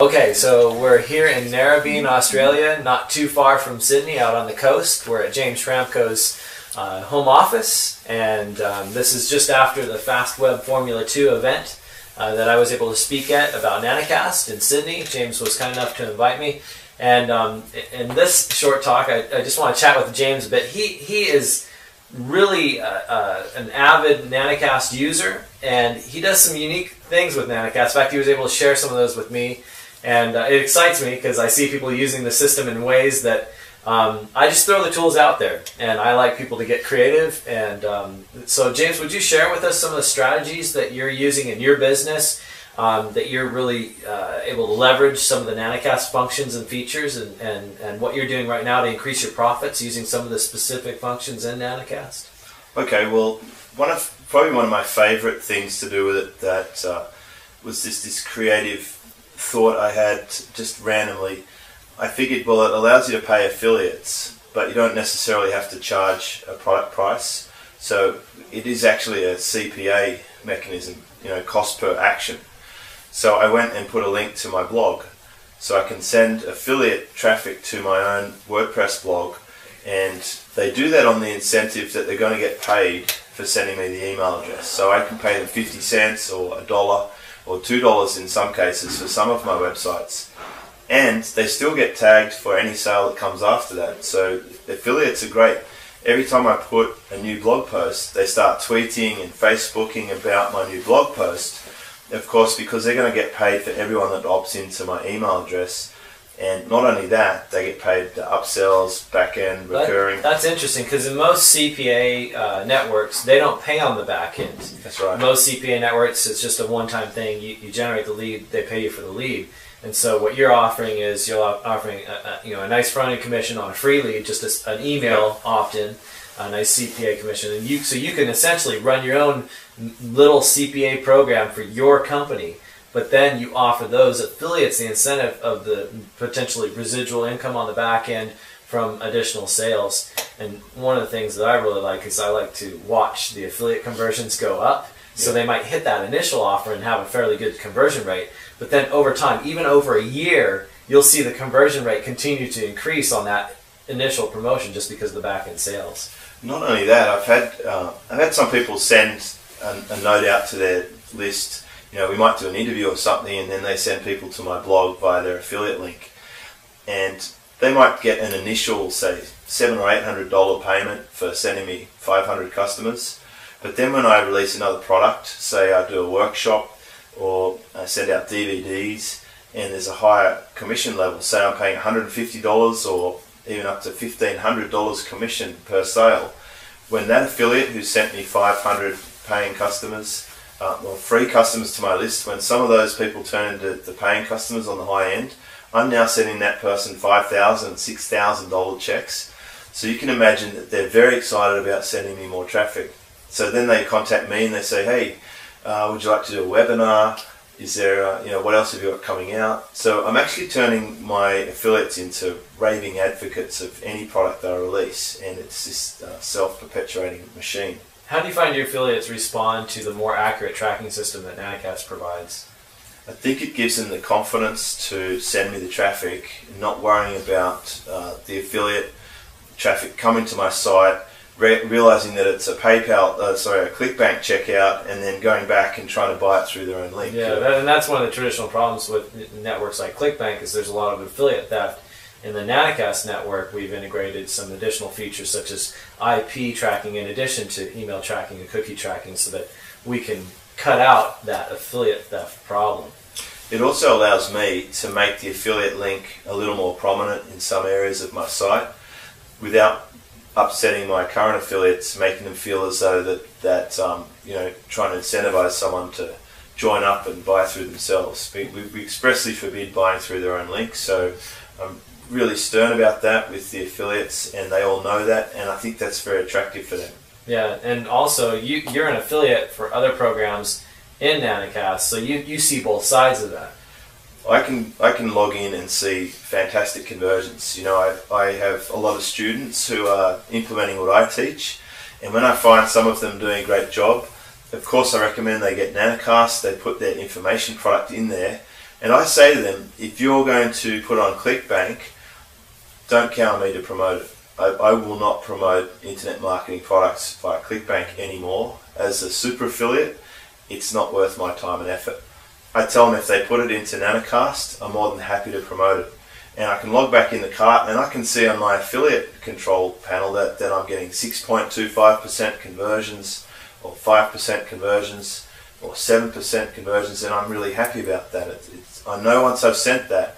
Okay, so we're here in Narrabeen, Australia, not too far from Sydney, out on the coast. We're at James Schramko's home office, and this is just after the Fast Web Formula 2 event that I was able to speak at about Nanacast in Sydney. James was kind enough to invite me, and in this short talk, I just want to chat with James a bit. He is really an avid Nanacast user, and he does some unique things with Nanacast. In fact, he was able to share some of those with me. And it excites me because I see people using the system in ways that I just throw the tools out there, and I like people to get creative. And so, James, would you share with us some of the strategies that you're using in your business that you're really able to leverage some of the Nanacast functions and features, and what you're doing right now to increase your profits using some of the specific functions in Nanacast? Okay, well, probably one of my favorite things to do with it that was this creative thought I had just randomly. I figured, well, it allows you to pay affiliates, but you don't necessarily have to charge a product price. So it is actually a CPA mechanism, cost per action. So I went and put a link to my blog, so I can send affiliate traffic to my own WordPress blog, and they do that on the incentive that they're going to get paid for sending me the email address. So I can pay them 50 cents or $1 or $2 in some cases for some of my websites, and they still get tagged for any sale that comes after that. So affiliates are great. Every time I put a new blog post, they start tweeting and Facebooking about my new blog post, of course, because they're going to get paid for everyone that opts into my email address. And not only that, they get paid the upsells, back-end, recurring. That's interesting, because in most CPA networks, they don't pay on the back end. That's right. Most CPA networks, it's just a one-time thing. You generate the lead, they pay you for the lead. And so what you're offering is you're offering a nice front-end commission on a free lead, just an email often, a nice CPA commission. And so you can essentially run your own little CPA program for your company. But then you offer those affiliates the incentive of the potentially residual income on the back end from additional sales. And one of the things that I really like is I like to watch the affiliate conversions go up. So they might hit that initial offer and have a fairly good conversion rate. But then over time, even over a year, you'll see the conversion rate continue to increase on that initial promotion just because of the back end sales. Not only that, I've had some people send a note out to their list. We might do an interview or something, and then they send people to my blog via their affiliate link, and they might get an initial, say, $700 or $800 payment for sending me 500 customers. But then when I release another product, say I do a workshop or I send out DVDs, and there's a higher commission level, say I'm paying $150 or even up to $1,500 commission per sale, when that affiliate who sent me 500 paying customers or free customers to my list, when some of those people turn into the paying customers on the high end, I'm now sending that person $5,000 and $6,000 checks. So you can imagine that they're very excited about sending me more traffic. So then they contact me and they say, hey, would you like to do a webinar? Is there, what else have you got coming out? So I'm actually turning my affiliates into raving advocates of any product that I release, and it's this self-perpetuating machine. How do you find your affiliates respond to the more accurate tracking system that Nanacast provides? I think it gives them the confidence to send me the traffic, not worrying about the affiliate traffic coming to my site, realizing that it's a PayPal, a ClickBank checkout, and then going back and trying to buy it through their own link. Yeah, and that's one of the traditional problems with networks like ClickBank is there's a lot of affiliate theft. In the Nanacast network, we've integrated some additional features such as IP tracking in addition to email tracking and cookie tracking so that we can cut out that affiliate theft problem. It also allows me to make the affiliate link a little more prominent in some areas of my site without upsetting my current affiliates, making them feel as though that trying to incentivize someone to join up and buy through themselves. We expressly forbid buying through their own links, so I'm really stern about that with the affiliates, and they all know that, and I think that's very attractive for them. Yeah, and also you're an affiliate for other programs in Nanacast, so you see both sides of that. I can log in and see fantastic conversions. I have a lot of students who are implementing what I teach, and when I find some of them doing a great job, of course I recommend they get Nanacast. They put their information product in there, And I say to them, if you're going to put on ClickBank, don't count on me to promote it. I will not promote internet marketing products via ClickBank anymore. As a super affiliate, it's not worth my time and effort. I tell them if they put it into Nanacast, I'm more than happy to promote it. And I can log back in the cart and I can see on my affiliate control panel that I'm getting 6.25% conversions, or 5% conversions, or 7% conversions, and I'm really happy about that. I know once I've sent that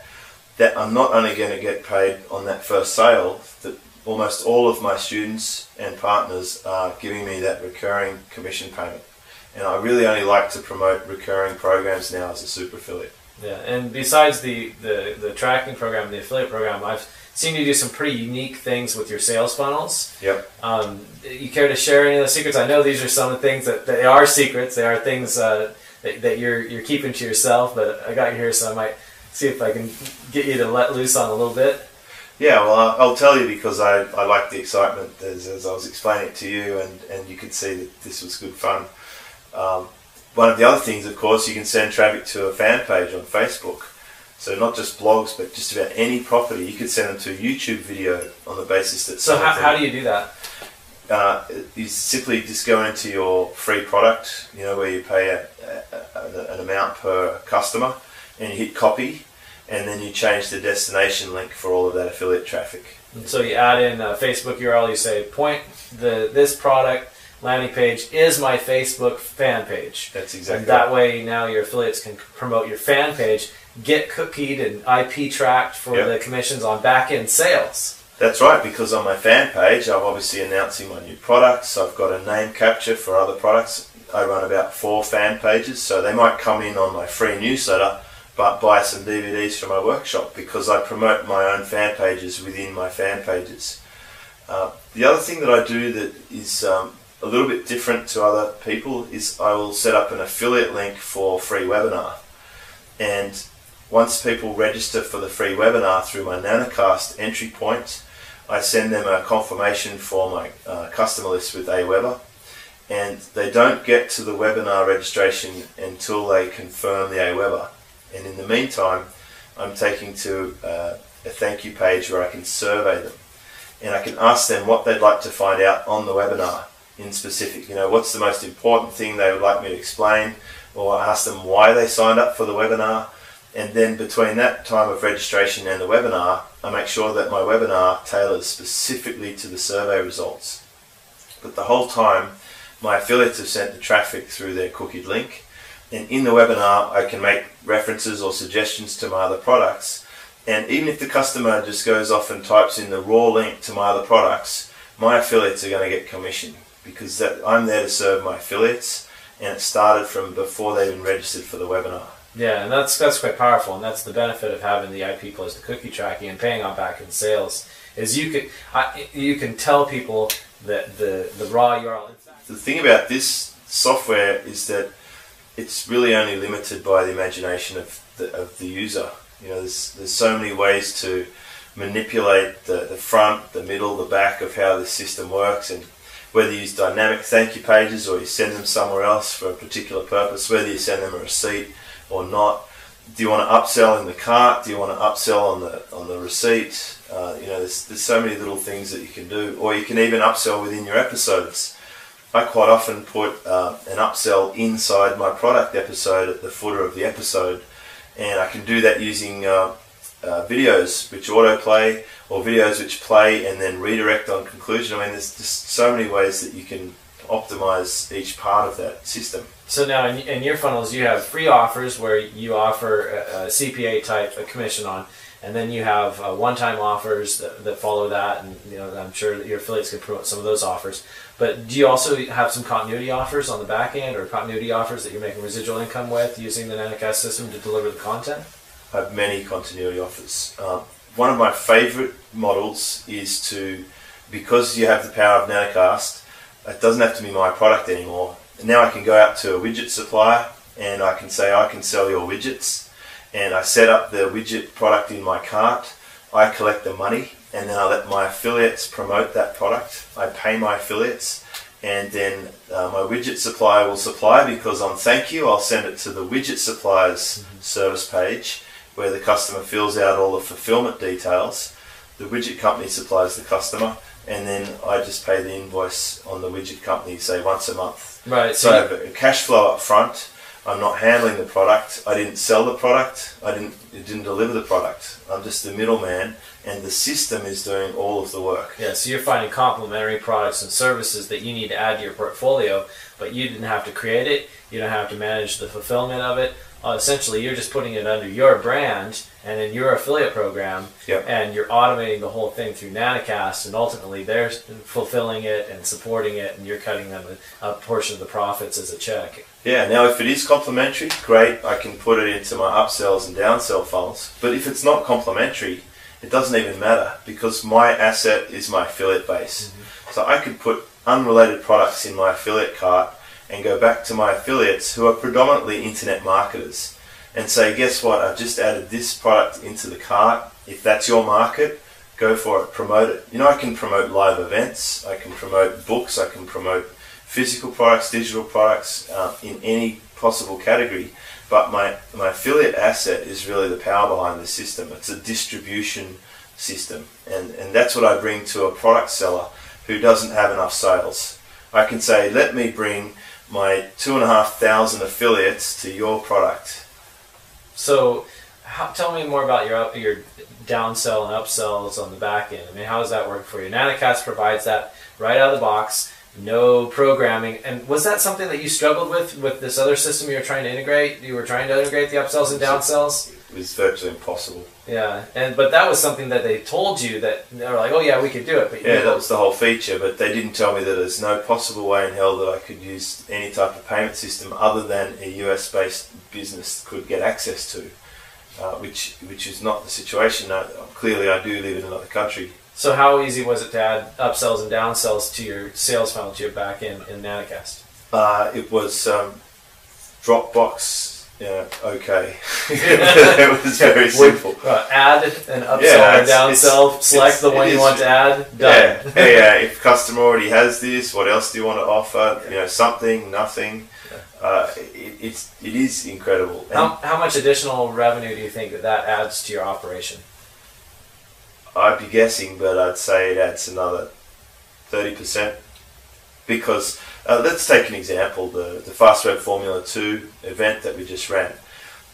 I'm not only going to get paid on that first sale, that almost all of my students and partners are giving me that recurring commission payment. And I really only like to promote recurring programs now as a super affiliate. Yeah, and besides the tracking program, the affiliate program, I've seen you do some pretty unique things with your sales funnels. Yep. You care to share any of the secrets? I know these are some of the things that they are secrets. They are things that you're keeping to yourself, but I got you here, so I might see if I can get you to let loose on a little bit. Yeah, well, I'll tell you because I like the excitement as I was explaining it to you, and you could see that this was good fun. One of the other things, of course, you can send traffic to a fan page on Facebook. So not just blogs, but just about any property. You could send them to a YouTube video on the basis that... So how do you do that? You simply just go into your free product, where you pay an amount per customer, and you hit copy, and then you change the destination link for all of that affiliate traffic. And so you add in a Facebook URL, you say, this product landing page is my Facebook fan page. That's exactly and that way now your affiliates can promote your fan page, get cookied and IP tracked for the commissions on back-end sales. That's right, because on my fan page I'm obviously announcing my new products. I've got a name capture for other products. I run about 4 fan pages, so they might come in on my free newsletter but buy some DVDs from my workshop because I promote my own fan pages within my fan pages. The other thing that I do that is a little bit different to other people is I will set up an affiliate link for free webinar. And once people register for the free webinar through my Nanacast entry point, I send them a confirmation for my customer list with Aweber, and they don't get to the webinar registration until they confirm the Aweber. And in the meantime, I'm taking to a thank you page where I can survey them, and I can ask them what they'd like to find out on the webinar in specific. What's the most important thing they would like me to explain, or ask them why they signed up for the webinar. And then between that time of registration and the webinar, I make sure that my webinar tailors specifically to the survey results. But the whole time, my affiliates have sent the traffic through their cookied link. And in the webinar, I can make references or suggestions to my other products. And even if the customer just goes off and types in the raw link to my other products, my affiliates are going to get commission because I'm there to serve my affiliates, and it started from before they even registered for the webinar. Yeah, and that's quite powerful, and that's the benefit of having the IP plus the cookie tracking and paying on back-end sales. Is you can tell people that the raw URL. The thing about this software is that it's really only limited by the imagination of the user. There's so many ways to manipulate the front, the middle, the back of how this system works, and whether you use dynamic thank you pages or you send them somewhere else for a particular purpose, whether you send them a receipt or not. Do you want to upsell in the cart? Do you want to upsell on the receipt? There's so many little things that you can do, or you can even upsell within your episodes. I quite often put an upsell inside my product episode at the footer of the episode, and I can do that using videos which autoplay or videos which play and then redirect on conclusion. There's just so many ways that you can optimize each part of that system. So now in your funnels you have free offers where you offer a CPA type of commission on, and then you have one-time offers that follow that, and I'm sure that your affiliates can promote some of those offers. But do you also have some continuity offers on the back end, or continuity offers that you're making residual income with using the Nanacast system to deliver the content? I have many continuity offers. One of my favorite models is because you have the power of Nanacast, it doesn't have to be my product anymore. Now I can go out to a widget supplier and I can say I can sell your widgets, and I set up the widget product in my cart. I collect the money, and then I let my affiliates promote that product. I pay my affiliates, and then my widget supplier will supply, because on thank you I'll send it to the widget supplier's service page where the customer fills out all the fulfillment details. The widget company supplies the customer, and then I just pay the invoice on the widget company, say once a month. Right. So I have a cash flow up front. I'm not handling the product. I didn't sell the product. It didn't deliver the product. I'm just the middleman, and the system is doing all of the work. Yeah, so you're finding complementary products and services that you need to add to your portfolio, but you didn't have to create it. You don't have to manage the fulfillment of it. Essentially, you're just putting it under your brand and in your affiliate program, Yep. and you're automating the whole thing through Nanacast, and ultimately they're fulfilling it and supporting it, and you're cutting them a portion of the profits as a check. Yeah, now if it is complementary, great, I can put it into my upsells and downsell files. But if it's not complementary, it doesn't even matter, because my asset is my affiliate base. So I could put unrelated products in my affiliate cart and go back to my affiliates, who are predominantly internet marketers, and say, guess what, I've just added this product into the cart. If that's your market, go for it, promote it. You know, I can promote live events, I can promote books, I can promote physical products, digital products, in any possible category. But my affiliate asset is really the power behind the system. It's a distribution system, and that's what I bring to a product seller who doesn't have enough sales. I can say, let me bring my 2,500 affiliates to your product. So tell me more about your downsell and upsells on the back end. I mean, how does that work for you? Nanacast provides that right out of the box, no programming. And was that something that you struggled with this other system you were trying to integrate? You were trying to integrate the upsells and downsells? It was virtually impossible. Yeah, but that was something that they told you, that they were like, oh yeah, we could do it. But yeah, that was the whole feature, but they didn't tell me that there's no possible way in hell that I could use any type of payment system other than a US-based business could get access to, which is not the situation. Clearly, I do live in another country. So how easy was it to add upsells and downsells to your sales funnel, to your back end in Nanacast? It was Dropbox. Yeah, okay. It was very simple. Add an upsell or downsell, select the one you want to add, done. Yeah. If customer already has this, what else do you want to offer? You know, something, nothing. It is incredible. How much additional revenue do you think that adds to your operation? I'd be guessing, but I'd say it adds another 30%. Because let's take an example, the Fast Web Formula 2 event that we just ran.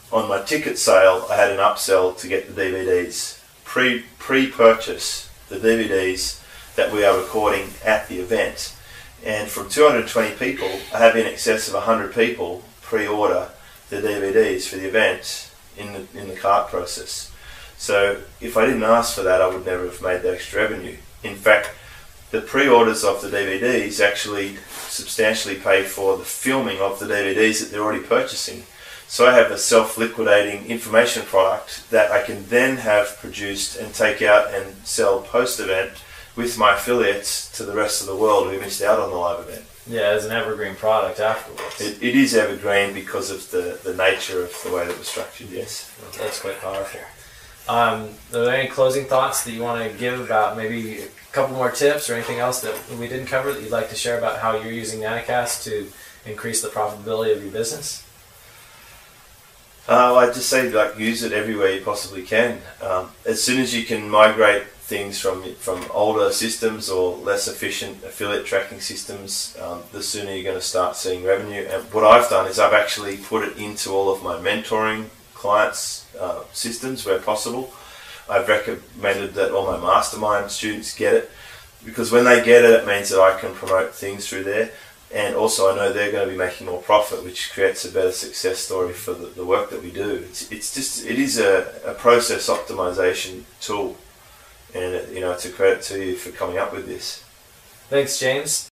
On my ticket sale, I had an upsell to get the DVDs. Pre-purchase the DVDs that we are recording at the event. And from 220 people, I have in excess of 100 people pre-order the DVDs for the event in the cart process. So if I didn't ask for that, I would never have made the extra revenue. In fact, the pre-orders of the DVDs actually substantially pay for the filming of the DVDs that they're already purchasing. So I have a self-liquidating information product that I can then have produced and take out and sell post-event with my affiliates to the rest of the world who missed out on the live event. Yeah, as an evergreen product afterwards. It is evergreen because of the nature of the way that it was structured, yes. That's quite powerful. Are there any closing thoughts that you want to give about maybe a couple more tips or anything else that we didn't cover that you'd like to share about how you're using Nanacast to increase the profitability of your business? I'd just say, use it everywhere you possibly can. As soon as you can migrate things from older systems or less efficient affiliate tracking systems, the sooner you're going to start seeing revenue. And what I've done is I've actually put it into all of my mentoring clients' systems where possible. I've recommended that all my mastermind students get it, because when they get it, it means that I can promote things through there, and also I know they're going to be making more profit, which creates a better success story for the work that we do. It is a process optimization tool, and it's a credit to you for coming up with this. Thanks, James.